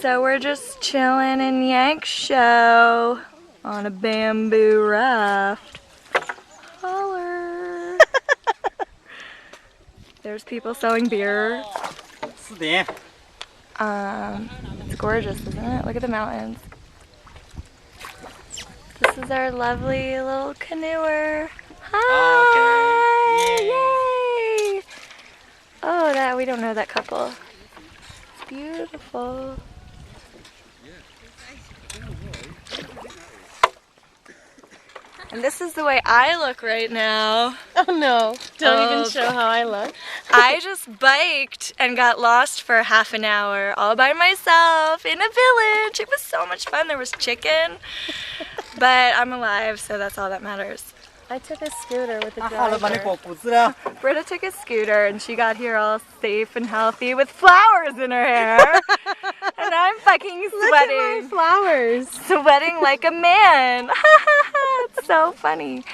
So we're just chilling in Yangshuo on a bamboo raft. Holler. There's people selling beer. It's gorgeous, isn't it? Look at the mountains. This is our lovely little canoer. Hi! Okay. Yay! Oh, that we don't know that couple. It's beautiful. And this is the way I look right now. Oh no, don't even show how I look. I just biked and got lost for half an hour all by myself in a village. It was so much fun. There was chicken, but I'm alive, so that's all that matters. I took a scooter with a driver. Britta took a scooter and she got here all safe and healthy with flowers in her hair. And I'm fucking Look sweating. at my flowers. Sweating like a man. It's so funny.